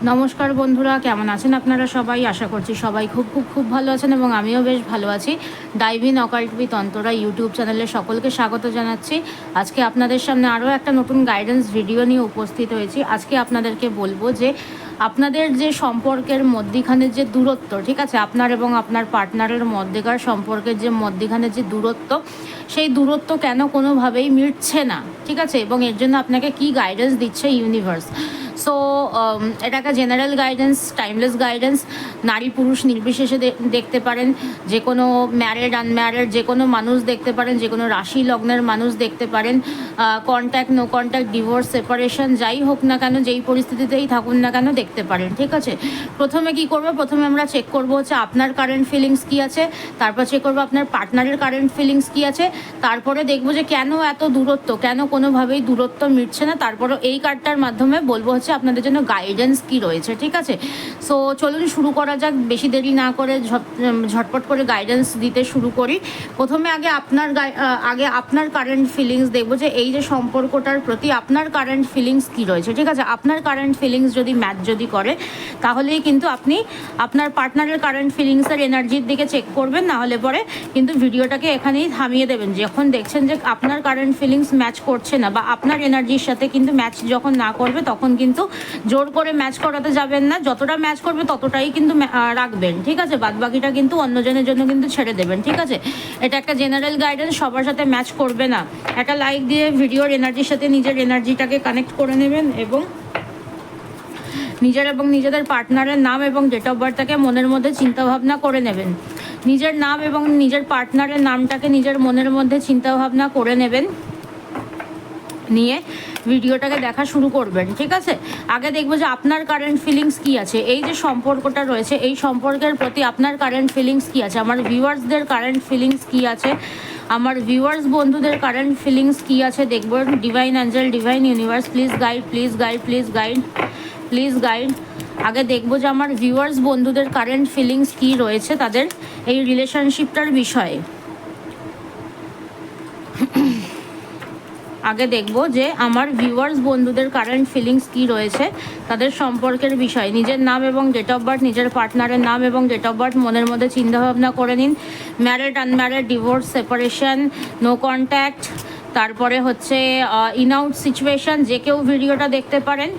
নমস্কার বন্ধুরা, কেমন আছেন আপনারা সবাই? আশা করছি সবাই খুব খুব খুব ভালো আছেন এবং আমিও বেশ ভালো আছি। Dive in occult with Antara YouTube চ্যানেলে সকলকে স্বাগত জানাচ্ছি। আজকে আপনাদের সামনে আরও একটা নতুন গাইডেন্স ভিডিও নিয়ে উপস্থিত হয়েছি। আজকে আপনাদেরকে বলবো যে আপনাদের যে সম্পর্কের মধ্যিখানে যে দূরত্ব, ঠিক আছে, আপনার এবং আপনার পার্টনারের মধ্যেকার সম্পর্কের যে মধ্যিখানে যে দূরত্ব, সেই দূরত্ব কেন কোনোভাবেই মিটছে না, ঠিক আছে, এবং এর জন্য আপনাকে কি গাইডেন্স দিচ্ছে ইউনিভার্স। সো এটা একটা জেনারেল গাইডেন্স, টাইমলেস গাইডেন্স। নারী পুরুষ নির্বিশেষে দেখতে পারেন, যে কোনো ম্যারেড আনম্যারেড যে কোনো মানুষ দেখতে পারেন, যে কোনো রাশি লগ্নের মানুষ দেখতে পারেন, contact no contact, divorce, separation, যাই হোক না কেন, যেই পরিস্থিতিতেই থাকুন না কেন দেখতে পারেন, ঠিক আছে। প্রথমে কি করবো? প্রথমে আমরা চেক করবো হচ্ছে আপনার কারেন্ট ফিলিংস কী আছে, তারপর চেক করবো আপনার পার্টনারের কারেন্ট ফিলিংস কী আছে, তারপরে দেখবো যে কেন এত দূরত্ব, কেন কোনোভাবেই দূরত্ব মিটছে না, তারপরে এই কার্ডটার মাধ্যমে বলবো হচ্ছে আপনাদের জন্য গাইডেন্স কি রয়েছে, ঠিক আছে। সো চলুন শুরু করা যাক, বেশি দেরি না করে ঝটপট করে গাইডেন্স দিতে শুরু করি। প্রথমে আগে আপনার কারেন্ট ফিলিংস দেখবো, যে এই যে সম্পর্কটার প্রতি আপনার কারেন্ট ফিলিংস কি রয়েছে, ঠিক আছে। আপনার কারেন্ট ফিলিংস যদি ম্যাচ যদি করে, তাহলেই কিন্তু আপনি আপনার পার্টনারের কারেন্ট ফিলিংসের এনার্জির দিকে চেক করবেন, না হলে পরে কিন্তু ভিডিওটাকে এখানেই থামিয়ে দেবেন। যখন দেখছেন যে আপনার কারেন্ট ফিলিংস ম্যাচ করছে না, বা আপনার এনার্জির সাথে কিন্তু ম্যাচ যখন না করবে, তখন কিন্তু জোর করে ম্যাচ করাতে যাবেন না। যতটা ম্যাচ করবে ততটাই কিন্তু রাখবেন, ঠিক আছে। বাদবাকিটা কিন্তু অন্যজনের জন্য কিন্তু ছেড়ে দেবেন, ঠিক আছে। এটা একটা জেনারেল গাইডেন্স, সবার সাথে ম্যাচ করবে না। একটা লাইক দিয়ে ভিডিওর এনার্জির সাথে নিজের এনার্জিটাকে কানেক্ট করে নেবেন এবং নিজেদের পার্টনারের নাম এবং ডেট অফ বার্থটাকে মনের মধ্যে চিন্তাভাবনা করে নেবেন। নিজের নাম এবং নিজের পার্টনারের নামটাকে নিজের মনের মধ্যে চিন্তাভাবনা করে নেবেন, নিয়ে ভিডিওটাকে দেখা শুরু করবেন, ঠিক আছে। আগে দেখবো যে আপনার কারেন্ট ফিলিংস কি আছে, এই যে সম্পর্কটা রয়েছে, এই সম্পর্কের প্রতি আপনার কারেন্ট ফিলিংস কি আছে, আমার ভিউয়ার্সদের কারেন্ট ফিলিংস কি আছে, আমার ভিউয়ার্স বন্ধুদের কারেন্ট ফিলিংস কি আছে দেখব। Divine angel, divine universe, please guide, please guide, please guide, please guide. আগে দেখবো যে আমার ভিউয়ার্স বন্ধুদের কারেন্ট ফিলিংস কি রয়েছে তাদের এই রিলেশনশিপটার বিষয়ে। আগে দেখবো যে আমার ভিউয়ার্স বন্ধুদের কারেন্ট ফিলিংস কি রয়েছে তাদের সম্পর্কের বিষয়। নিজের নাম এবং ডেট অফ বার্থ, নিজের পার্টনারের নাম এবং ডেট অফ বার্থ মনের মধ্যে চিন্তাভাবনা করে নিন। Married, unmarried, divorce, separation, no contact, তারপরে হচ্ছে ইন আউট সিচুয়েশন, যে কেউ ভিডিওটা দেখতে পারেন।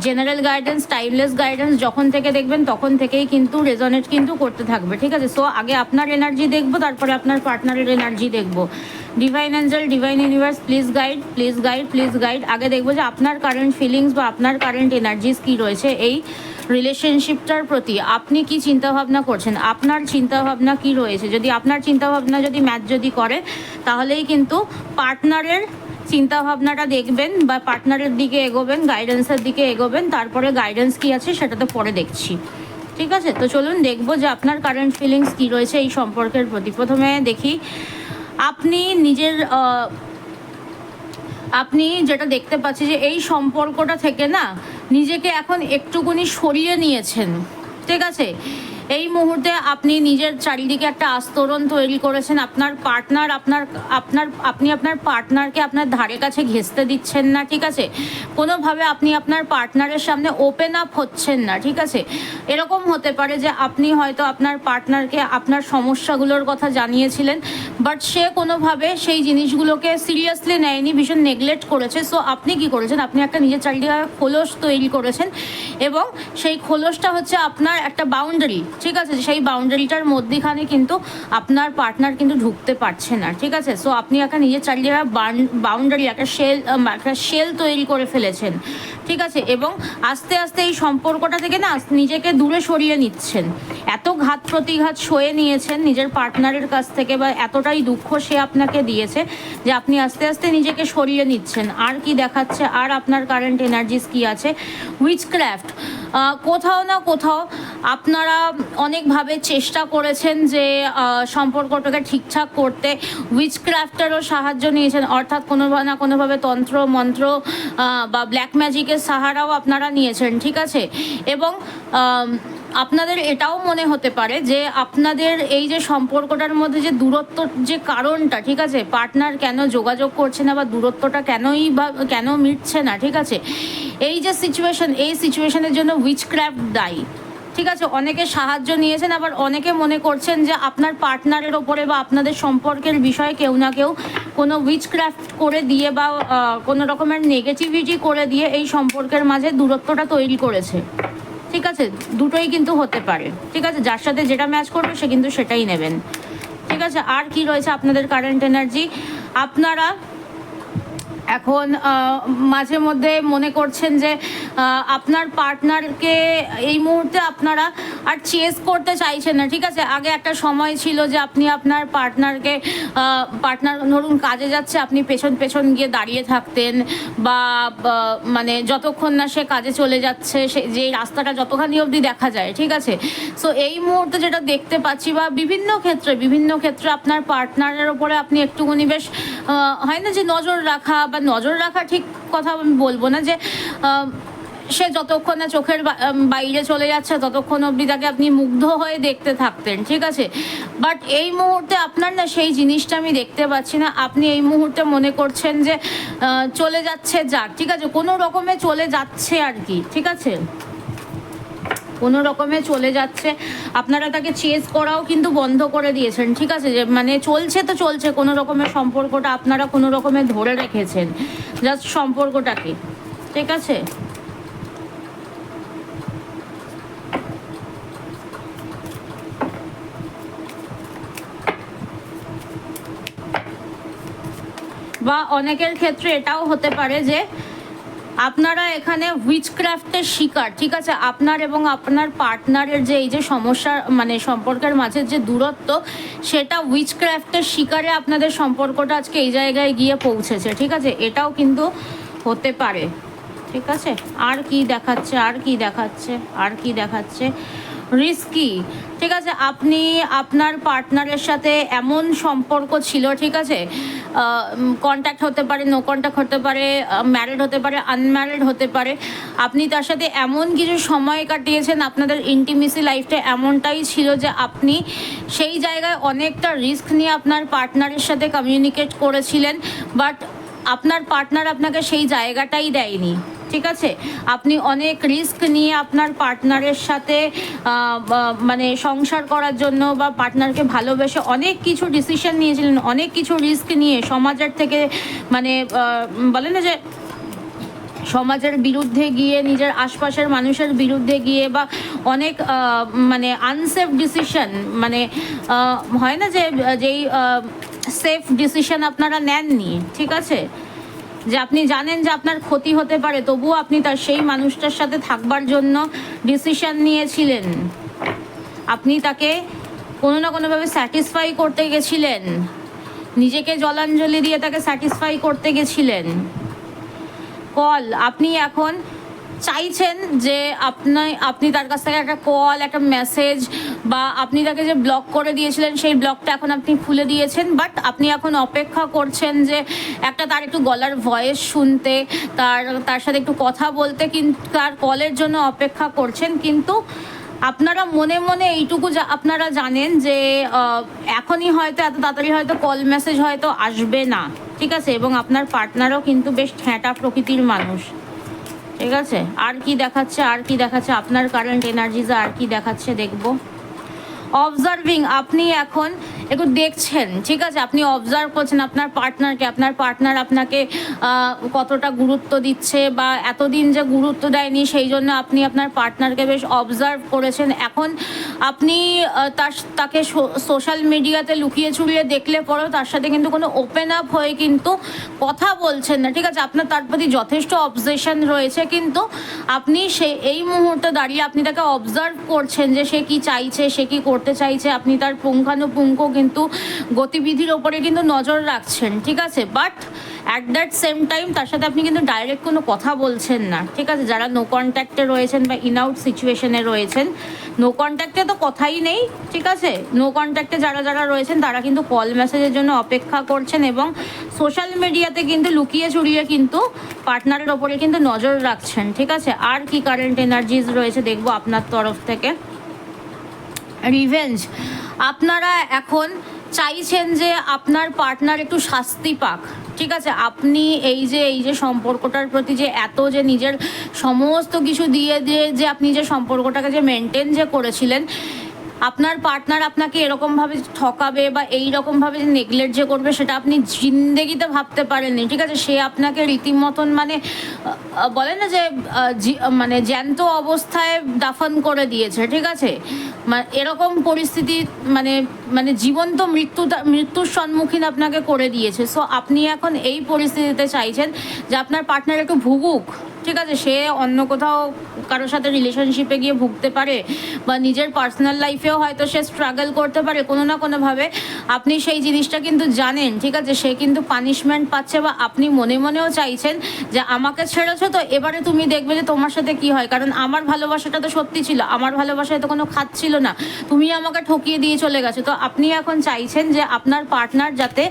জেনারেল গাইডেন্স, টাইমলেস গাইডেন্স, যখন থেকে দেখবেন তখন থেকেই কিন্তু রেজনেট কিন্তু করতে থাকবে, ঠিক আছে। সো আগে আপনার এনার্জি দেখবো, তারপরে আপনার পার্টনারের এনার্জি দেখবো। Divine angel, divine universe, please guide, please guide, please guide. আগে দেখবো যে আপনার কারেন্ট ফিলিংস বা আপনার কারেন্ট এনার্জিস কী রয়েছে এই রিলেশনশিপটার প্রতি। আপনি কি চিন্তাভাবনা করছেন, আপনার চিন্তাভাবনা কি রয়েছে। যদি আপনার চিন্তাভাবনা যদি ম্যাচ যদি করে, তাহলেই কিন্তু পার্টনারের চিন্তাভাবনাটা দেখবেন বা পার্টনারের দিকে এগোবেন, গাইডেন্সের দিকে এগোবেন। তারপরে গাইডেন্স কি আছে সেটা তো পরে দেখছি, ঠিক আছে। তো চলুন দেখবো যে আপনার কারেন্ট ফিলিংস কি রয়েছে এই সম্পর্কের প্রতি। প্রথমে দেখি আপনি যেটা দেখতে পাচ্ছি যে এই সম্পর্কটা থেকে না নিজেকে এখন একটুকুনি সরিয়ে নিয়েছেন, ঠিক আছে। এই মুহূর্তে আপনি নিজের চারিদিকে একটা আস্তরণ তৈরি করেছেন। আপনার পার্টনার আপনি আপনার পার্টনারকে আপনার ধারে কাছে ঘেঁষতে দিচ্ছেন না, ঠিক আছে। কোনোভাবে আপনি আপনার পার্টনারের সামনে ওপেন আপ হচ্ছেন না, ঠিক আছে। এরকম হতে পারে যে আপনি হয়তো আপনার পার্টনারকে আপনার সমস্যাগুলোর কথা জানিয়েছিলেন, বাট সে কোনোভাবে সেই জিনিসগুলোকে সিরিয়াসলি নেয়নি, ভীষণ নেগলেক্ট করেছে। সো আপনি কি করেছেন, আপনি একটা নিজের চারিদিকে খোলস তৈরি করেছেন এবং সেই খোলসটা হচ্ছে আপনার একটা বাউন্ডারি, ঠিক আছে। সেই বাউন্ডারিটার মধ্যেখানে কিন্তু আপনার পার্টনার কিন্তু ঢুকতে পারছে না, ঠিক আছে। সো আপনি একটা নিজের চারিদিকে বাউন্ডারি, একটা শেল তৈরি করে ফেলেছেন, ঠিক আছে। এবং আস্তে আস্তে এই সম্পর্কটা থেকে না নিজেকে দূরে সরিয়ে নিচ্ছেন। এত ঘাত প্রতিঘাত সয়ে নিয়েছেন নিজের পার্টনারের কাছ থেকে, বা এতটাই দুঃখ সে আপনাকে দিয়েছে যে আপনি আস্তে আস্তে নিজেকে সরিয়ে নিচ্ছেন। আর কি দেখাচ্ছে, আর আপনার কারেন্ট এনার্জিস কি আছে। উইচক্রাফট, কোথাও না কোথাও আপনারা অনেকভাবে চেষ্টা করেছেন যে সম্পর্কটাকে ঠিকঠাক করতে, উইচক্রাফটেরও সাহায্য নিয়েছেন, অর্থাৎ কোনো না কোনোভাবে তন্ত্র মন্ত্র বা ব্ল্যাক ম্যাজিকের সাহারাও আপনারা নিয়েছেন, ঠিক আছে। এবং আপনাদের এটাও মনে হতে পারে যে আপনাদের এই যে সম্পর্কটার মধ্যে যে দূরত্বর যে কারণটা, ঠিক আছে, পার্টনার কেন যোগাযোগ করছে না বা দূরত্বটা কেন মিটছে না, ঠিক আছে, এই যে সিচুয়েশন, এই সিচুয়েশনের জন্য উইচক্রাফট দায়ী। ঠিক আছে, অনেকে সাহায্য নিয়েছেন, আবার অনেকে মনে করছেন যে আপনার পার্টনারের ওপরে বা আপনাদের সম্পর্কের বিষয়ে কেউ না কেউ কোনো উইচক্রাফট করে দিয়ে বা কোনো রকমের নেগেটিভিটি করে দিয়ে এই সম্পর্কের মাঝে দূরত্বটা তৈরি করেছে। ঠিক আছে, দুটোই কিন্তু হতে পারে। ঠিক আছে, যার সাথে যেটা ম্যাচ করবে সে কিন্তু সেটাই নেবেন। ঠিক আছে, আর কি রয়েছে আপনাদের কারেন্ট এনার্জি? আপনারা এখন মাঝে মধ্যে মনে করছেন যে আপনার পার্টনারকে এই মুহূর্তে আপনারা আর চেস করতে চাইছেন না। ঠিক আছে, আগে একটা সময় ছিল যে আপনি আপনার পার্টনার ধরুন কাজে যাচ্ছে, আপনি পেছন পেছন গিয়ে দাঁড়িয়ে থাকতেন, বা মানে যতক্ষণ না সে কাজে চলে যাচ্ছে সে যে রাস্তাটা যতখানি অবধি দেখা যায়। ঠিক আছে, সো এই মুহূর্তে যেটা দেখতে পাচ্ছি বা বিভিন্ন ক্ষেত্রে আপনার পার্টনারের ওপরে আপনি একটুখানি বেশ হয় না যে নজর রাখা ঠিক কথা আমি বলবো না, যে সে যতক্ষণ না চোখের বাইরে চলে যাচ্ছে ততক্ষণ অবধি তাকে আপনি মুগ্ধ হয়ে দেখতে থাকতেন। ঠিক আছে, বাট এই মুহূর্তে আপনার না সেই জিনিসটা আমি দেখতে পাচ্ছি না। আপনি এই মুহূর্তে মনে করছেন যে চলে যাচ্ছে, যাক, ঠিক আছে, কোনো রকমে চলে যাচ্ছে আর কি। ঠিক আছে, কোনো রকমে চলে যাচ্ছে, আপনারা তাকে চেস করাও কিন্তু বন্ধ করে দিয়েছেন। ঠিক আছে, যে মানে চলছে তো চলছে, কোনো রকমের সম্পর্কটা আপনারা কোনো রকমে ধরে রেখেছেন জাস্ট সম্পর্কটাকে। ঠিক আছে, বা অনেকের ক্ষেত্রে এটাও হতে পারে যে আপনারা এখানে উইচক্রাফটের শিকার। ঠিক আছে, আপনার এবং আপনার পার্টনারের যে এই যে সমস্যা, মানে সম্পর্কের মাঝে যে দূরত্ব, সেটা উইচক্রাফটের শিকারে আপনাদের সম্পর্কটা আজকে এই জায়গায় গিয়ে পৌঁছেছে। ঠিক আছে, এটাও কিন্তু হতে পারে। ঠিক আছে, আর কি দেখাচ্ছে রিস্কি। ঠিক আছে, আপনি আপনার পার্টনারের সাথে এমন সম্পর্ক ছিল, ঠিক আছে, কন্ট্যাক্ট হতে পারে, নো কন্ট্যাক্ট হতে পারে, ম্যারিড হতে পারে, আনম্যারিড হতে পারে, আপনি তার সাথে এমন কিছু সময় কাটিয়েছেন, আপনাদের ইন্টিমেসি লাইফটা এমনটাই ছিল যে আপনি সেই জায়গায় অনেকটা রিস্ক নিয়ে আপনার পার্টনারের সাথে কমিউনিকেট করেছিলেন, বাট আপনার পার্টনার আপনাকে সেই জায়গাটাই দেয়নি। ঠিক আছে, আপনি অনেক রিস্ক নিয়ে আপনার পার্টনারের সাথে মানে সংসার করার জন্য বা পার্টনারকে ভালোবেসে অনেক কিছু ডিসিশন নিয়েছিলেন, অনেক কিছু রিস্ক নিয়ে সমাজের থেকে, মানে বলে না যে সমাজের বিরুদ্ধে গিয়ে, নিজের আশপাশের মানুষের বিরুদ্ধে গিয়ে, বা অনেক মানে আনসেফ ডিসিশন, মানে হয় না যে যেই সেফ ডিসিশন আপনারা নেননি। ঠিক আছে, যে আপনি জানেন যে আপনার ক্ষতি হতে পারে, তবুও আপনি তার সেই মানুষটার সাথে থাকবার জন্য ডিসিশন নিয়েছিলেন। আপনি তাকে কোনো না কোনোভাবে স্যাটিসফাই করতে গেছিলেন, নিজেকে জলাঞ্জলি দিয়ে তাকে স্যাটিসফাই করতে গেছিলেন। আপনি এখন চাইছেন যে আপনি তার কাছ থেকে একটা কল, একটা মেসেজ, বা আপনি তাকে যে ব্লক করে দিয়েছিলেন সেই ব্লকটা এখন আপনি খুলে দিয়েছেন, বাট আপনি এখন অপেক্ষা করছেন যে তার একটু গলার ভয়েস শুনতে, তার সাথে একটু কথা বলতে, কিন্তু তার কলের জন্য অপেক্ষা করছেন। কিন্তু আপনারা মনে মনে এইটুকু আপনারা জানেন যে এখনই হয়তো এত তাড়াতাড়ি হয়তো কল মেসেজ হয়তো আসবে না। ঠিক আছে, এবং আপনার পার্টনারও কিন্তু বেশ ঠেঁটা প্রকৃতির মানুষ। ঠিক আছে, আর কি দেখাচ্ছে আপনার কারেন্ট এনার্জিজে, আর কি দেখাচ্ছে দেখবো। অবজার্ভিং, আপনি এখন একটু দেখছেন। ঠিক আছে, আপনি অবজার্ভ করছেন আপনার পার্টনারকে, আপনার পার্টনার আপনাকে কতটা গুরুত্ব দিচ্ছে, বা এতদিন যে গুরুত্ব দেয়নি সেই জন্য আপনি আপনার পার্টনারকে বেশ অবজার্ভ করেছেন। এখন আপনি তাকে সোশ্যাল মিডিয়াতে লুকিয়ে ছুড়িয়ে দেখলে পরেও তার সাথে কিন্তু কোনো ওপেন আপ হয়ে কিন্তু কথা বলছেন না। ঠিক আছে, আপনার তার প্রতি যথেষ্ট অবজেশন রয়েছে, কিন্তু আপনি এই মুহূর্তে দাঁড়িয়ে আপনি তাকে অবজার্ভ করছেন যে সে কি চাইছে, সে কি করতে চাইছে, আপনি তার পুঙ্খানুপুঙ্খ কিন্তু গতিবিধির ওপরে কিন্তু নজর রাখছেন। ঠিক আছে, but at that same time তার সাথে আপনি কিন্তু ডাইরেক্ট কোনো কথা বলছেন না। ঠিক আছে, যারা নো কন্ট্যাক্টে রয়েছেন বা ইন আউট সিচুয়েশনে রয়েছেন, নো কন্ট্যাক্টে তো কথাই নেই। ঠিক আছে, নো কন্ট্যাক্টে যারা রয়েছেন তারা কিন্তু কল মেসেজের জন্য অপেক্ষা করছেন, এবং সোশ্যাল মিডিয়াতে কিন্তু লুকিয়ে চুরিয়ে কিন্তু পার্টনারের ওপরে কিন্তু নজর রাখছেন। ঠিক আছে, আর কি কারেন্ট এনার্জিজ রয়েছে দেখবো আপনার তরফ থেকে। রিভেঞ্জ, আপনারা এখন চাইছেন যে আপনার পার্টনার একটু শাস্তি পাক, ঠিক আছে? আপনি এই যে সম্পর্কটার প্রতি যে এত যে নিজের সমস্ত কিছু দিয়ে দিয়ে যে আপনি যে সম্পর্কটাকে যে মেনটেন যে করেছিলেন, আপনার পার্টনার আপনাকে এরকমভাবে ঠকাবে বা এই রকমভাবে যে নেগলেক্ট যে করবে সেটা আপনি জিন্দেগিতে ভাবতে পারেননি, ঠিক আছে? সে আপনাকে রীতিমতন মানে বলে না যে মানে জ্যান্ত অবস্থায় দাফন করে দিয়েছে, ঠিক আছে? এরকম পরিস্থিতি মানে মানে জীবন্ত মৃত্যুর সম্মুখীন আপনাকে করে দিয়েছে। সো আপনি এখন এই পরিস্থিতিতে চাইছেন যে আপনার পার্টনার একটু ভুগুক, ঠিক আছে? সে অন্য কোথাও কারোর সাথে রিলেশনশিপে গিয়ে ভুগতে পারে বা নিজের পার্সোনাল লাইফেও হয়তো সে স্ট্রাগল করতে পারে কোনো না কোনোভাবে। আপনি সেই জিনিসটা কিন্তু জানেন, ঠিক আছে? সে কিন্তু পানিশমেন্ট পাচ্ছে বা আপনি মনে মনেও চাইছেন যে আমাকে ছেড়েছো তো এবারে তুমি দেখবে যে তোমার সাথে কি হয়, কারণ আমার ভালোবাসাটা তো সত্যি ছিল, আমার ভালোবাসায় তো কোনো খাত ছিল না, তুমি আমাকে ঠকিয়ে দিয়ে চলে গেছো। তো আপনি এখন চাইছেন যে আপনার পার্টনার যাতে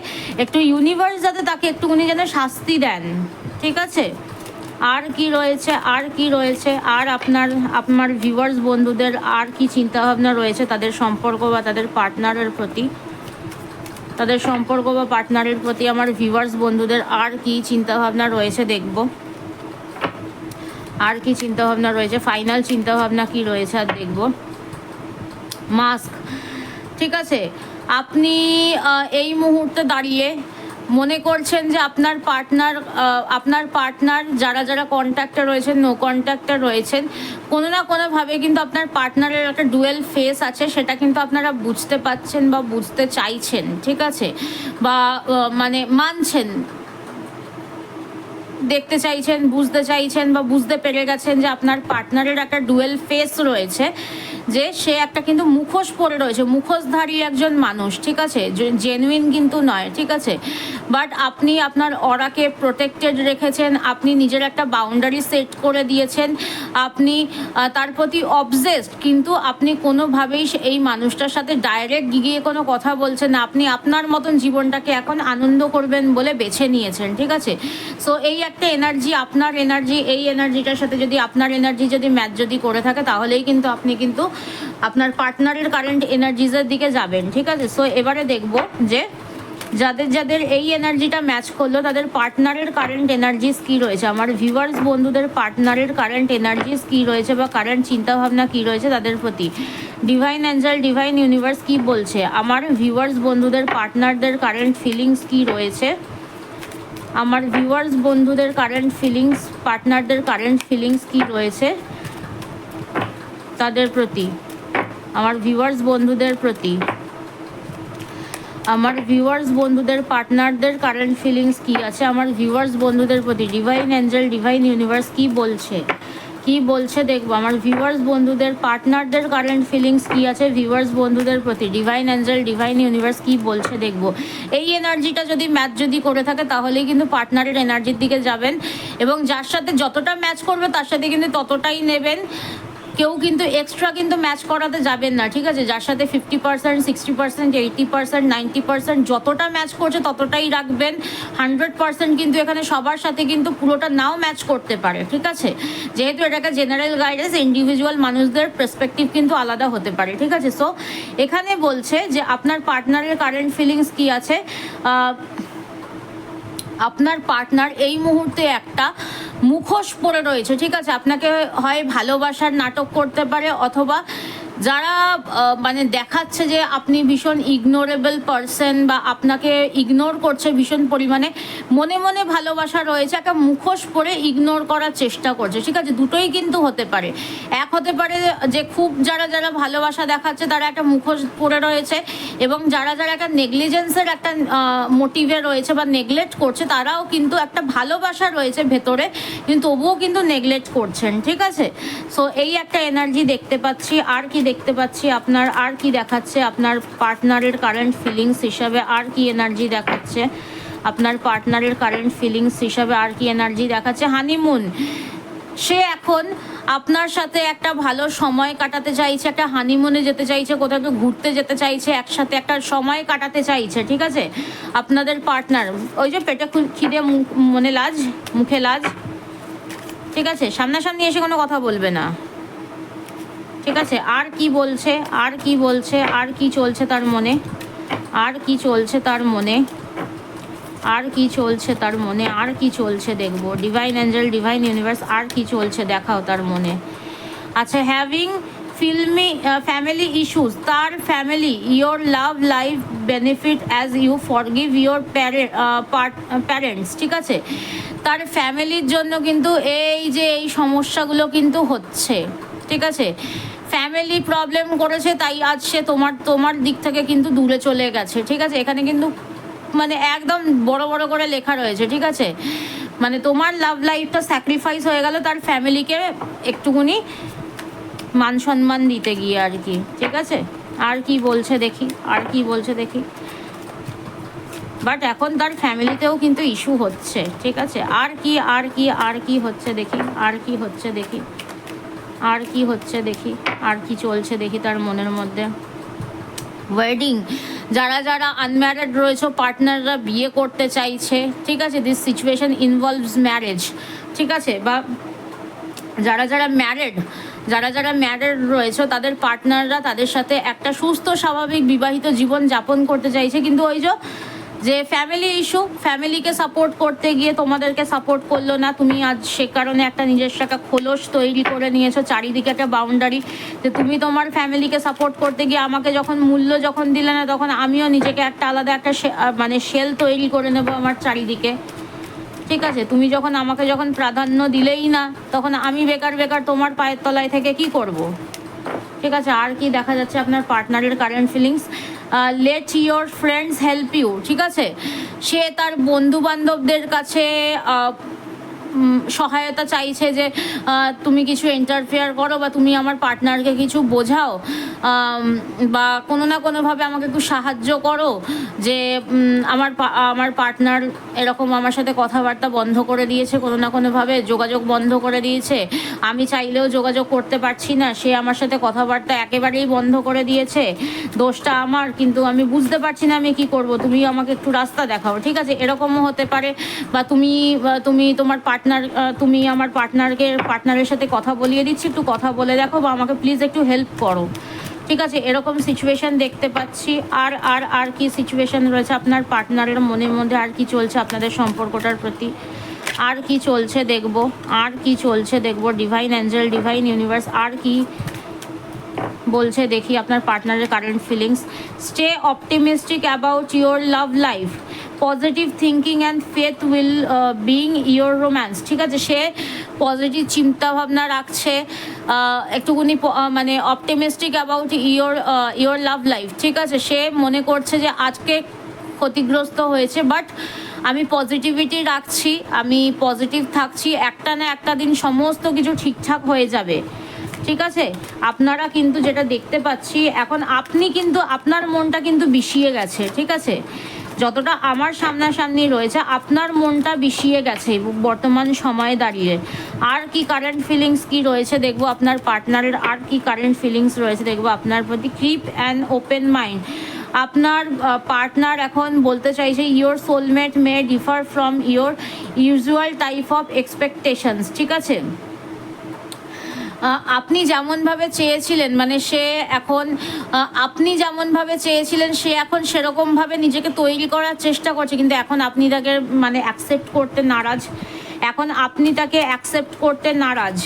একটু ইউনিভার্স যাতে তাকে একটুখানি যেন শাস্তি দেন, ঠিক আছে? আর কি রয়েছে, আর কি রয়েছে, আর আপনার ভিউয়ার্স বন্ধুদের আর কি চিন্তাভাবনা রয়েছে তাদের সম্পর্ক বা তাদের পার্টনারের প্রতি, তাদের সম্পর্ক বা পার্টনারের প্রতি আমার ভিউয়ার্স বন্ধুদের আর কি চিন্তাভাবনা রয়েছে দেখব। আর কি চিন্তাভাবনা রয়েছে, ফাইনাল চিন্তাভাবনা কি রয়েছে আর দেখব। মাস্ক, ঠিক আছে? আপনি এই মুহূর্তে দাঁড়িয়ে মনে করছেন যে আপনার পার্টনার যারা যারা কন্ট্যাক্টে রয়েছেন, নো কন্ট্যাক্টে রয়েছেন, কোনো না কোনোভাবে কিন্তু আপনার পার্টনারের একটা ডুয়েল ফেস আছে, সেটা কিন্তু আপনারা বুঝতে পাচ্ছেন বা বুঝতে চাইছেন, ঠিক আছে? বা মানে মানছেন, দেখতে চাইছেন, বুঝতে চাইছেন বা বুঝতে পেরে গেছেন যে আপনার পার্টনারের একটা ডুয়েল ফেস রয়েছে, যে সে একটা কিন্তু মুখোশ পরে রয়েছে, মুখোশধারী একজন মানুষ, ঠিক আছে? জেনুইন কিন্তু নয়, ঠিক আছে? বাট আপনি আপনার অরাকে প্রোটেক্টেড রেখেছেন, আপনি নিজের একটা বাউন্ডারি সেট করে দিয়েছেন, আপনি তার প্রতি অবজেসড, কিন্তু আপনি কোনোভাবেই এই মানুষটার সাথে ডাইরেক্ট গিয়ে কোনো কথা বলছেন না, আপনি আপনার মতন জীবনটাকে এখন আনন্দ করবেন বলে বেছে নিয়েছেন, ঠিক আছে? সো এই একটা এনার্জি, আপনার এনার্জি, এই এনার্জিটার সাথে যদি আপনার এনার্জি যদি ম্যাচ যদি করে থাকে তাহলেই কিন্তু আপনি কিন্তু আপনার পার্টনারের কারেন্ট এনার্জিজের দিকে যাবেন, ঠিক আছে? সো এবারে দেখব যে যাদের যাদের এই এনার্জিটা ম্যাচ করলো তাদের পার্টনারের কারেন্ট এনার্জিস কী রয়েছে, আমার ভিউয়ার্স বন্ধুদের পার্টনারের কারেন্ট এনার্জিস কী রয়েছে বা কারেন্ট চিন্তাভাবনা কী রয়েছে তাদের প্রতি। ডিভাইন অ্যাঞ্জেল, ডিভাইন ইউনিভার্স কী বলছে আমার ভিউয়ার্স বন্ধুদের পার্টনারদের কারেন্ট ফিলিংস কী রয়েছে, আমার ভিউয়ার্স বন্ধুদের কারেন্ট ফিলিংস, পার্টনারদের কারেন্ট ফিলিংস কী রয়েছে তাদের প্রতি, আমার ভিউয়ার্স বন্ধুদের প্রতি, আমার ভিউয়ার্স বন্ধুদের পার্টনারদের কারেন্ট ফিলিংস কী আছে আমার ভিউয়ার্স বন্ধুদের প্রতি। ডিভাইন অ্যাঞ্জেল, ডিভাইন ইউনিভার্স কী বলছে, কি বলছে দেখবো। আমার ভিউয়ার্স বন্ধুদের পার্টনারদের কারেন্ট ফিলিংস কী আছে ভিউয়ার্স বন্ধুদের প্রতি। ডিভাইন অ্যাঞ্জেল, ডিভাইন ইউনিভার্স কী বলছে দেখবো। এই এনার্জিটা যদি ম্যাচ যদি করে থাকে তাহলেই কিন্তু পার্টনারের এনার্জির দিকে যাবেন, এবং যার সাথে যতটা ম্যাচ করবে তার সাথে কিন্তু ততটাই নেবেন, কেউ কিন্তু এক্সট্রা কিন্তু ম্যাচ করাতে যাবেন না, ঠিক আছে? যার সাথে 50%, 60%, 80%, 90% যতটা ম্যাচ করছে ততটাই রাখবেন। 100% কিন্তু এখানে সবার সাথে কিন্তু পুরোটা নাও ম্যাচ করতে পারে, ঠিক আছে? যেহেতু এটাকে জেনারেল গাইডেন্স, ইন্ডিভিজুয়াল মানুষদের পার্সপেক্টিভ কিন্তু আলাদা হতে পারে, ঠিক আছে? সো এখানে বলছে যে আপনার পার্টনারের কারেন্ট ফিলিংস কী আছে। আপনার পার্টনার এই মুহূর্তে একটা মুখোশ পরে রয়েছে, ঠিক আছে? আপনাকে হয় ভালোবাসার নাটক করতে পারে, অথবা যারা মানে দেখাচ্ছে যে আপনি ভীষণ ইগনোরেবল পারসন বা আপনাকে ইগনোর করছে ভীষণ পরিমাণে, মনে মনে ভালোবাসা রয়েছে, একটা মুখোশ পরে ইগনোর করার চেষ্টা করছে, ঠিক আছে? দুটোই কিন্তু হতে পারে। এক হতে পারে যে খুব যারা যারা ভালোবাসা দেখাচ্ছে তারা একটা মুখোশ পরে রয়েছে, এবং যারা যারা একটা নেগলিজেন্সের একটা মোটিভে রয়েছে বা নেগলেক্ট করছে তারাও কিন্তু একটা ভালোবাসা রয়েছে ভেতরে, কিন্তু তবুও কিন্তু নেগলেক্ট করছেন, ঠিক আছে? সো এই একটা এনার্জি দেখতে পাচ্ছি। আর কি দেখতে পাচ্ছি আপনার, আর কি দেখাচ্ছে আপনার পার্টনারের কারেন্ট ফিলিংস হিসাবে, আর কি এনার্জি দেখাচ্ছে আপনার পার্টনারের কারেন্ট ফিলিংস হিসাবে, আর কি এনার্জি দেখাচ্ছে। হানিমুন, সে এখন আপনার সাথে একটা ভালো সময় কাটাতে চাইছে, একটা হানিমুনে যেতে চাইছে, কোথাও ঘুরতে যেতে চাইছে, একসাথে একটা সময় কাটাতে চাইছে, ঠিক আছে? আপনাদের পার্টনার ওই যে পেটে খিদে মনে লাজ, মুখে লাজ, ঠিক আছে? সামনাসামনি এসে কোনো কথা বলবে না, ঠিক আছে, আর কি বলছে, আর কি বলছে, আর কি চলছে তার মনে, আর কি চলছে তার মনে, আর কি চলছে তার মনে, আর কি চলছে দেখবো। ডিভাইন অ্যাঞ্জেল, ডিভাইন ইউনিভার্স, আর কি চলছে দেখাও তার মনে। আচ্ছা, হ্যাভিং ফ্যামিলি ইস্যুস, তার family your love life benefit as you forgive your parents. ঠিক আছে, তার ফ্যামিলির জন্য কিন্তু এই যে এই সমস্যাগুলো কিন্তু হচ্ছে। ঠিক আছে, ফ্যামিলি প্রবলেম করেছে, তাই আজ সে তোমার দিক থেকে কিন্তু দূরে চলে গেছে। ঠিক আছে, এখানে কিন্তু মানে একদম বড় বড় করে লেখা রয়েছে। ঠিক আছে, মানে তোমার লাভ লাইফটা স্যাক্রিফাইস হয়ে গেল তার ফ্যামিলিকে একটুখানি মান সম্মান দিতে গিয়ে আর কি। ঠিক আছে, আর কি বলছে দেখি, আর কি বলছে দেখি। বাট এখন তার ফ্যামিলিতেও কিন্তু ইস্যু হচ্ছে। ঠিক আছে, আর কি, আর কি, আর কি হচ্ছে দেখি, আর কি হচ্ছে দেখি, আর কি হচ্ছে দেখি, আর কি চলছে দেখি তার মনের মধ্যে। ওয়েডিং, যারা যারা আনম্যারিড রয়েছে, পার্টনাররা বিয়ে করতে চাইছে। ঠিক আছে, দিস সিচুয়েশন ইনভলভস ম্যারেজ। ঠিক আছে, বা যারা যারা ম্যারিড রয়েছে তাদের পার্টনাররা তাদের সাথে একটা সুস্থ স্বাভাবিক বিবাহিত জীবন যাপন করতে চাইছে, কিন্তু ওই যে ফ্যামিলি ইস্যু, ফ্যামিলিকে সাপোর্ট করতে গিয়ে তোমাদেরকে সাপোর্ট করলো না। তুমি আজ সে কারণে একটা নিজস্ব একটা খোলস তৈরি করে নিয়েছো, চারিদিকে একটা বাউন্ডারি, যে তুমি তোমার ফ্যামিলিকে সাপোর্ট করতে গিয়ে আমাকে যখন মূল্য যখন দিলে না, তখন আমিও নিজেকে একটা আলাদা একটা মানে শেল তৈরি করে নেবো আমার চারিদিকে। ঠিক আছে, তুমি যখন আমাকে যখন প্রাধান্য দিলেই না, তখন আমি বেকার বেকার তোমার পায়ের তলায় থেকে কি করব। ঠিক আছে, আর কি দেখা যাচ্ছে আপনার পার্টনারের current feelings. Let your friends help you. ঠিক আছে, সে তার বন্ধু বান্ধবদের কাছে সহায়তা চাইছে, যে তুমি কিছু ইন্টারফেয়ার করো, বা তুমি আমার পার্টনারকে কিছু বোঝাও, বা কোনো না কোনোভাবে আমাকে একটু সাহায্য করো, যে আমার পার্টনার এরকম আমার সাথে কথাবার্তা বন্ধ করে দিয়েছে, কোনো না কোনোভাবে যোগাযোগ বন্ধ করে দিয়েছে, আমি চাইলেও যোগাযোগ করতে পারছি না, সে আমার সাথে কথাবার্তা একেবারেই বন্ধ করে দিয়েছে, দোষটা আমার, কিন্তু আমি বুঝতে পারছি না আমি কি করব, তুমি আমাকে একটু রাস্তা দেখাও। ঠিক আছে, এরকমও হতে পারে, বা তুমি তোমার তুমি আমার পার্টনারের সাথে কথা বলিয়ে দিচ্ছি, একটু কথা বলে দেখো, বা আমাকে প্লিজ একটু হেল্প করো। ঠিক আছে, এরকম সিচুয়েশন দেখতে পাচ্ছি। আর আর আর কি সিচুয়েশন রয়েছে আপনার পার্টনারের মনের মধ্যে, আর কি চলছে আপনাদের সম্পর্কটার প্রতি, আর কি চলছে দেখব, আর কি চলছে দেখব। ডিভাইন অ্যাঞ্জেল, ডিভাইন ইউনিভার্স, আর কি বলছে দেখি আপনার পার্টনারের current feelings. Stay optimistic about your love life, positive thinking and faith will being your romance. ঠিক আছে, সে পজিটিভ চিন্তাভাবনা রাখছে, একটুকুনি মানে optimistic about your love life. ঠিক আছে, সে মনে করছে যে আজকে ক্ষতিগ্রস্ত হয়েছে, বাট আমি পজিটিভিটি রাখছি, আমি পজিটিভ থাকছি, একটা না একটা দিন সমস্ত কিছু ঠিকঠাক হয়ে যাবে। ঠিক আছে, আপনারা কিন্তু যেটা দেখতে পাচ্ছি এখন, আপনি কিন্তু আপনার মনটা কিন্তু বিষিয়ে গেছে। ঠিক আছে, যতটা আমার সামনাসামনি রয়েছে আপনার মনটা বিষিয়ে গেছে বর্তমান সময়ে দাঁড়িয়ে। আর কি কারেন্ট ফিলিংস কি রয়েছে দেখবো আপনার পার্টনারের, আর কি কারেন্ট ফিলিংস রয়েছে দেখবো আপনার প্রতি। কিপ অ্যান ওপেন মাইন্ড, আপনার পার্টনার এখন বলতে চাইছে your soulmate May differ from your usual type of expectations. ঠিক আছে, আপনি যেমনভাবে চেয়েছিলেন, মানে সে এখন আপনি যেমনভাবে চেয়েছিলেন সে এখন সেরকমভাবে নিজেকে তৈরি করার চেষ্টা করছে, কিন্তু এখন আপনি তাকে মানে অ্যাকসেপ্ট করতে নারাজ, এখন আপনি তাকে অ্যাকসেপ্ট করতে নারাজ।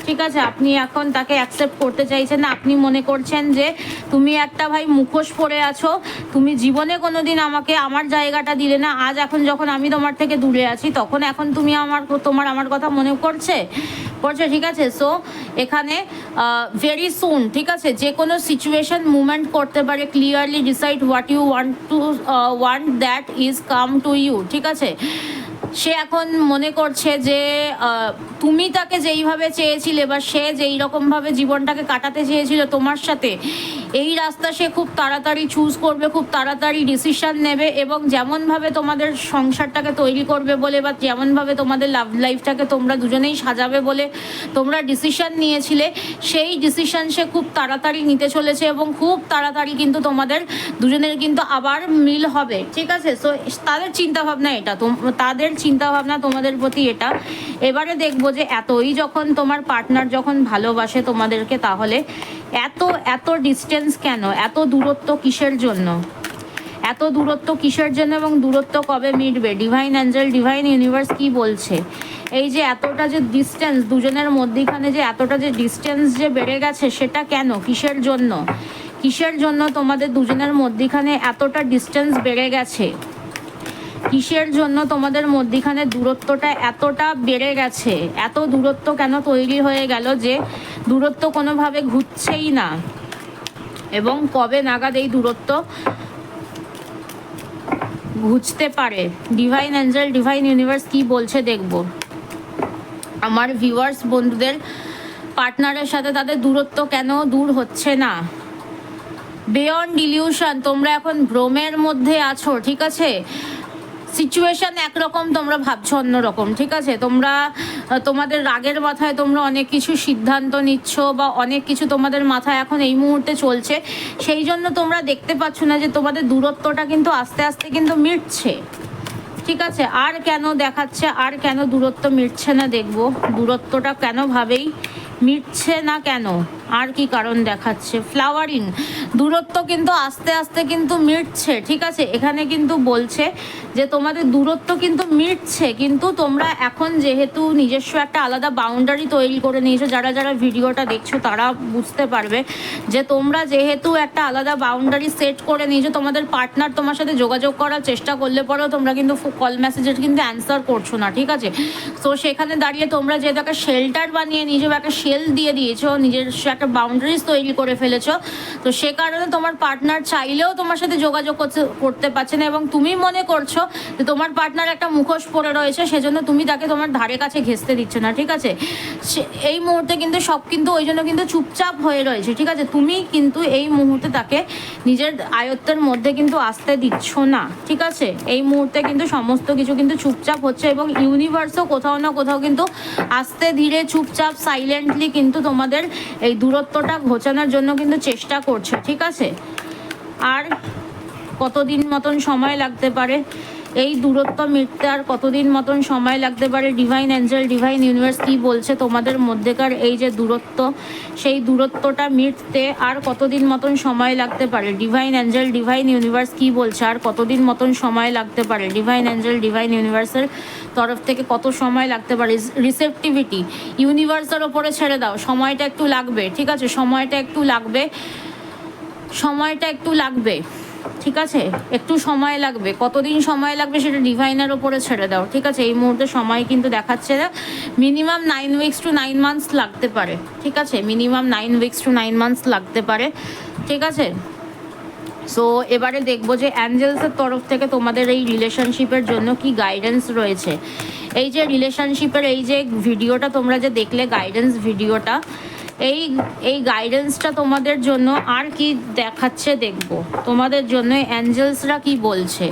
ঠিক আছে, আপনি এখন তাকে অ্যাকসেপ্ট করতে চাইছেন না, আপনি মনে করছেন যে তুমি একটা ভাই মুখোশ পরে আছো, তুমি জীবনে কোনো দিন আমাকে আমার জায়গাটা দিলে না, আজ এখন যখন আমি তোমার থেকে দূরে আছি তখন এখন তুমি আমার কথা মনে করছে। ঠিক আছে, সো এখানে ভেরি সুন, ঠিক আছে, যে কোনো সিচুয়েশন মুভমেন্ট করতে পারে, clearly decide what you want that is come to you. ঠিক আছে, সে এখন মনে করছে যে তুমি তাকে যেইভাবে চেয়েছিলে, বা সে যেই রকমভাবে জীবনটাকে কাটাতে চেয়েছিল তোমার সাথে, এই রাস্তা সে খুব তাড়াতাড়ি চুজ করবে, খুব তাড়াতাড়ি ডিসিশন নেবে, এবং যেমনভাবে তোমাদের সংসারটাকে তৈরি করবে বলে, বা যেমনভাবে তোমাদের লাভ লাইফটাকে তোমরা দুজনেই সাজাবে বলে তোমরা ডিসিশন নিয়েছিলে, সেই ডিসিশন সে খুব তাড়াতাড়ি নিতে চলেছে, এবং খুব তাড়াতাড়ি কিন্তু তোমাদের দুজনের কিন্তু আবার মিল হবে। ঠিক আছে, সো তাদের চিন্তাভাবনা এটা, তাদের চিন্তাভাবনা তোমাদের প্রতি এটা। এবারে দেখবো যে এতই যখন তোমার পার্টনার যখন ভালোবাসে তোমাদেরকে, তাহলে এত এত ডিস্টেন্স কেন, এত দূরত্ব কিসের জন্য, এত দূরত্ব কিসের জন্য এবং দূরত্ব কবে মিটবে? ডিভাইন অ্যাঞ্জেল, ডিভাইন ইউনিভার্স কি বলছে? এই যে এতটা যে ডিস্টেন্স দুজনের মধ্যেখানে, যে এতটা যে ডিস্টেন্স যে বেড়ে গেছে, সেটা কেন, কিসের জন্য, কিসের জন্য তোমাদের দুজনের মধ্যেখানে এতটা ডিস্টেন্স বেড়ে গেছে? কিসের জন্য তোমাদের মধ্যেখানে দূরত্বটা এতটা বেড়ে গেছে? এত দূরত্ব কেন তৈরি হয়ে গেল যে দূরত্ব কোনোভাবে ঘুরছেই না? এবং কবে নাগাদ এই দূরত্ব ঘুচতে পারে? ডিভাইন অ্যাঞ্জেল, ডিভাইন ইউনিভার্স কি বলছে দেখব। আমার ভিউয়ার্স বন্ধুদের পার্টনারের সাথে তাদের দূরত্ব কেন দূর হচ্ছে না? বিয়ন্ড ইলিউশন, তোমরা এখন ভ্রমের মধ্যে আছো, ঠিক আছে? সিচুয়েশন একরকম, তোমরা ভাবছো অন্যরকম, ঠিক আছে? তোমরা তোমাদের রাগের মাথায় তোমরা অনেক কিছু সিদ্ধান্ত নিচ্ছ, বা অনেক কিছু তোমাদের মাথায় এখন এই মুহূর্তে চলছে, সেই জন্য তোমরা দেখতে পাচ্ছ না যে তোমাদের দূরত্বটা কিন্তু আস্তে আস্তে কিন্তু মিটছে, ঠিক আছে? আর কেন দেখাচ্ছে, আর কেন দূরত্ব মিটছে না দেখবো। দূরত্বটা কেন ভাবেই মিটছে না কেন, আর কি কারণ দেখাচ্ছে? ফ্লাওয়ারিং, দূরত্ব কিন্তু আস্তে আস্তে কিন্তু মিটছে, ঠিক আছে? এখানে কিন্তু বলছে যে তোমাদের দূরত্ব কিন্তু মিটছে, কিন্তু তোমরা এখন যেহেতু নিজস্ব একটা আলাদা বাউন্ডারি তৈরি করে নিয়েছো, যারা যারা ভিডিওটা দেখছো তারা বুঝতে পারবে যে তোমরা যেহেতু একটা আলাদা বাউন্ডারি সেট করে নিয়েছো, তোমাদের পার্টনার তোমার সাথে যোগাযোগ করার চেষ্টা করলে পরেও তোমরা কিন্তু কল মেসেজের কিন্তু অ্যান্সার করছো না, ঠিক আছে? তো সেখানে দাঁড়িয়ে তোমরা যেহেতু একটা শেল্টার বানিয়ে নিয়েছো, একটা শেল দিয়ে দিয়েছো, নিজস্ব একটা বাউন্ডারিজ তৈরি করে ফেলেছো, তো সে কারণে তোমার পার্টনার চাইলেও তোমার সাথে যোগাযোগ করতে পারছে না, এবং তুমি মনে করছো যে তোমার পার্টনার একটা মুখোশ পরে রয়েছে, সেজন্য তুমি তাকে তোমার ধারে কাছে ঘেঁচতে দিচ্ছ না, ঠিক আছে? এই মুহূর্তে কিন্তু সব কিন্তু ওই জন্য কিন্তু চুপচাপ হয়ে রয়েছে, ঠিক আছে? তুমি কিন্তু এই মুহূর্তে তাকে নিজের আয়ত্তের মধ্যে কিন্তু আসতে দিচ্ছ না, ঠিক আছে? এই মুহূর্তে কিন্তু সমস্ত কিছু কিন্তু চুপচাপ হচ্ছে, এবং ইউনিভার্সও কোথাও না কোথাও কিন্তু আস্তে ধীরে চুপচাপ সাইলেন্টলি কিন্তু তোমাদের এই দূরত্বটা ঘোচানোর জন্য কিন্তু চেষ্টা করছে, ঠিক আছে? আর কতদিন মতন সময় লাগতে পারে এই দূরত্ব মিটতে? আর কতদিন মতন সময় লাগতে পারে? ডিভাইন অ্যাঞ্জেল, ডিভাইন ইউনিভার্স কি বলছে তোমাদের মধ্যেকার এই যে দূরত্ব, সেই দূরত্বটা মিটতে আর কতদিন মতন সময় লাগতে পারে? ডিভাইন অ্যাঞ্জেল, ডিভাইন ইউনিভার্স কি বলছে আর কতদিন মতন সময় লাগতে পারে? ডিভাইন অ্যাঞ্জেল, ডিভাইন ইউনিভার্সের তরফ থেকে কত সময় লাগতে পারে? রিসেপটিভিটি ইউনিভার্সের ওপরে ছেড়ে দাও, সময়টা একটু লাগবে, ঠিক আছে? সময়টা একটু লাগবে, সময়টা একটু লাগবে, ঠিক আছে? একটু সময় লাগবে, কতদিন সময় লাগবে সেটা ডিভাইনের ওপরে ছেড়ে দাও, ঠিক আছে? এই মুহূর্তে সময় কিন্তু দেখাচ্ছে না, মিনিমাম 9 উইকস টু 9 মান্থস লাগতে পারে, ঠিক আছে? মিনিমাম 9 উইকস টু 9 মান্থস লাগতে পারে, ঠিক আছে? সো এবারে দেখবো যে অ্যাঞ্জেলসের তরফ থেকে তোমাদের এই রিলেশনশিপের জন্য কি গাইডেন্স রয়েছে। এই যে রিলেশনশিপের এই যে ভিডিওটা তোমরা যে দেখলে, গাইডেন্স ভিডিওটা, এই গাইডেন্সটা তোমাদের জন্য আর কি দেখাচ্ছে দেখব। তোমাদের জন্য অ্যাঞ্জেলসরা কি বলছে,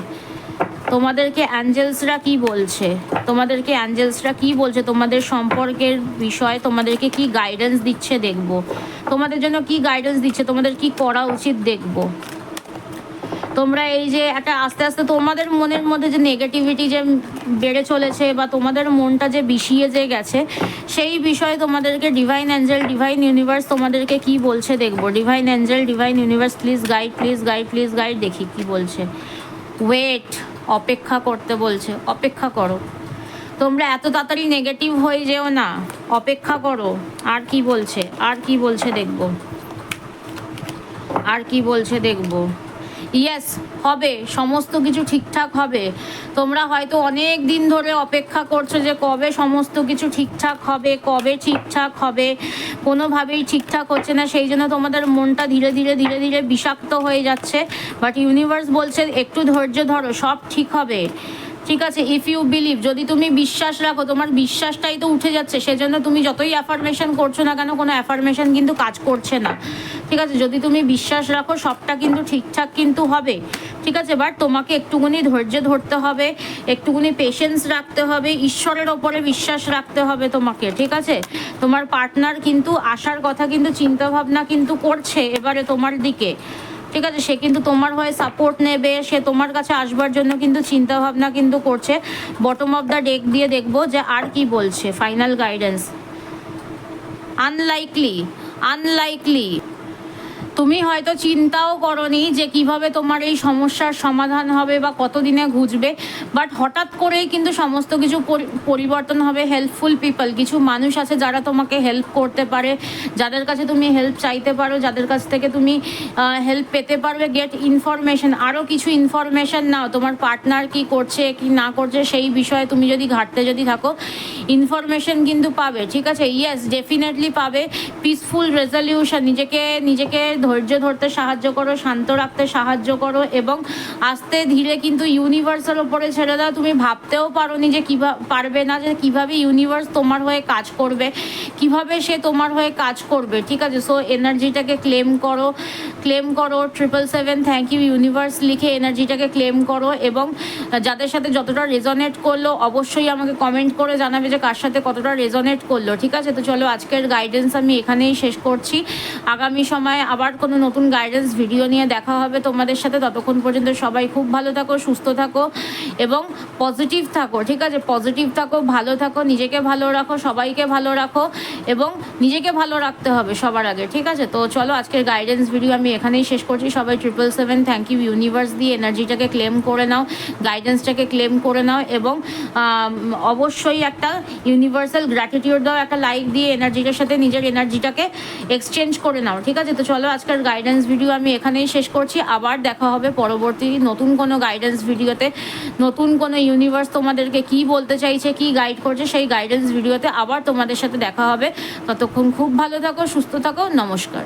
তোমাদেরকে অ্যাঞ্জেলসরা কি বলছে, তোমাদেরকে অ্যাঞ্জেলসরা কি বলছে তোমাদের সম্পর্কের বিষয়, তোমাদেরকে কি গাইডেন্স দিচ্ছে দেখব। তোমাদের জন্য কি গাইডেন্স দিচ্ছে, তোমাদের কি করা উচিত দেখব। তোমরা এই যে একটা আস্তে আস্তে তোমাদের মনের মধ্যে যে নেগেটিভিটি যে বেড়ে চলেছে, বা তোমাদের মনটা যে বিষিয়ে যে গেছে, সেই বিষয়ে তোমাদেরকে ডিভাইন অ্যাঞ্জেল, ডিভাইন ইউনিভার্স তোমাদেরকে কি বলছে দেখব। Divine angel, divine universe please guide, please guide, please guide, দেখি কি বলছে। ওয়েট, অপেক্ষা করতে বলছে, অপেক্ষা করো, তোমরা এত তাড়াতাড়ি নেগেটিভ হয়ে যেও না, অপেক্ষা করো। আর কি বলছে, আর কি বলছে দেখব, আর কি বলছে দেখব। ইয়েস, হবে, সমস্ত কিছু ঠিকঠাক হবে। তোমরা হয়তো অনেক দিন ধরে অপেক্ষা করছো যে কবে সমস্ত কিছু ঠিকঠাক হবে, কবে ঠিকঠাক হবে, কোনোভাবেই ঠিকঠাক হচ্ছে না, সেই জন্য তোমাদের মনটা ধীরে ধীরে ধীরে ধীরে বিষাক্ত হয়ে যাচ্ছে। বাট ইউনিভার্স বলছে একটু ধৈর্য ধরো, সব ঠিক হবে, ঠিক আছে? ইফ ইউ বিলিভ, যদি তুমি বিশ্বাস রাখো, তোমার বিশ্বাসটাই তো উঠে যাচ্ছে, সেজন্য তুমি যতই অ্যাফার্মেশন করছো না কেন, কোনো অ্যাফার্মেশন কিন্তু কাজ করছে না, ঠিক আছে? যদি তুমি বিশ্বাস রাখো সবটা কিন্তু ঠিকঠাক কিন্তু হবে, ঠিক আছে? বাট তোমাকে একটুখানি ধৈর্য ধরতে হবে, একটুখানি পেশেন্স রাখতে হবে, ঈশ্বরের ওপরে বিশ্বাস রাখতে হবে তোমাকে, ঠিক আছে? তোমার পার্টনার কিন্তু আসার কথা কিন্তু চিন্তাভাবনা কিন্তু করছে এবারে তোমার দিকে, ঠিক আছে? সে কিন্তু তোমার হয়ে সাপোর্ট নেবে, সে তোমার কাছে আসবার জন্য কিন্তু চিন্তা ভাবনা কিন্তু করছে। বটম অফ দ্য ডেক দিয়ে দেখবো যে আর কি বলছে ফাইনাল গাইডেন্স। আনলাইকলি, আনলাইকলি, তুমি হয়তো চিন্তাও করনি যে কিভাবে তোমার এই সমস্যার সমাধান হবে বা কতদিনে ঘুচবে, বাট হঠাৎ করেই কিন্তু সমস্ত কিছু পরিবর্তন হবে। হেল্পফুল পিপল, কিছু মানুষ আছে যারা তোমাকে হেল্প করতে পারে, যাদের কাছে তুমি হেল্প চাইতে পারো, যাদের কাছ থেকে তুমি হেল্প পেতে পারবে। গেট ইনফরমেশন, আরও কিছু ইনফরমেশন নাও, তোমার পার্টনার কি করছে কি না করছে সেই বিষয়ে তুমি যদি ঘাটতে যদি থাকো, ইনফরমেশন কিন্তু পাবে, ঠিক আছে? ইয়েস, ডেফিনেটলি পাবে। পিসফুল রেজলিউশন, নিজেকে ধৈর্য ধরতে সাহায্য করো, শান্ত রাখতে সাহায্য করো, এবং আস্তে ধীরে কিন্তু ইউনিভার্সের ওপরে ছেড়ে দাও। তুমি ভাবতেও পারোনি যে পারবে না যে কিভাবে ইউনিভার্স তোমার হয়ে কাজ করবে, কিভাবে সে তোমার হয়ে কাজ করবে, ঠিক আছে? সো এনার্জিটাকে ক্লেম করো 777 থ্যাংক ইউ ইউনিভার্স লিখে এনার্জিটাকে ক্লেম করো। এবং যাদের সাথে যতটা রেজনেট করলো অবশ্যই আমাকে কমেন্ট করে জানাবে যে কার সাথে কতটা রেজনেট করলো, ঠিক আছে? তো চলো, আজকের গাইডেন্স আমি এখানেই শেষ করছি। আগামী সময়ে আবার কোনো নতুন গাইডেন্স ভিডিও নিয়ে দেখা হবে তোমাদের সাথে। ততক্ষণ পর্যন্ত সবাই খুব ভালো থাকো, সুস্থ থাকো এবং পজিটিভ থাকো, ঠিক আছে? পজিটিভ থাকো, ভালো থাকো, নিজেকে ভালো রাখো, সবাইকে ভালো রাখো, এবং নিজেকে ভালো রাখতে হবে সবার আগে, ঠিক আছে? তো চলো, আজকের গাইডেন্স ভিডিও আমি এখানেই শেষ করছি। সবাই 777 থ্যাংক ইউ ইউনিভার্স দিয়ে এনার্জিটাকে ক্লেম করে নাও, গাইডেন্সটাকে ক্লেম করে নাও, এবং অবশ্যই একটা ইউনিভার্সাল গ্র্যাটিটিউড দাও, একটা লাইক দিয়ে এনার্জিটার সাথে নিজের এনার্জিটাকে এক্সচেঞ্জ করে নাও, ঠিক আছে? তো চলো, আজকের গাইডেন্স ভিডিও আমি এখানেই শেষ করছি। আবার দেখা হবে পরবর্তী নতুন কোনো গাইডেন্স ভিডিওতে। নতুন কোনো ইউনিভার্স তোমাদেরকে কি বলতে চাইছে, কি গাইড করছে, সেই গাইডেন্স ভিডিওতে আবার তোমাদের সাথে দেখা হবে। ততক্ষণ খুব ভালো থাকো, সুস্থ থাকো, নমস্কার।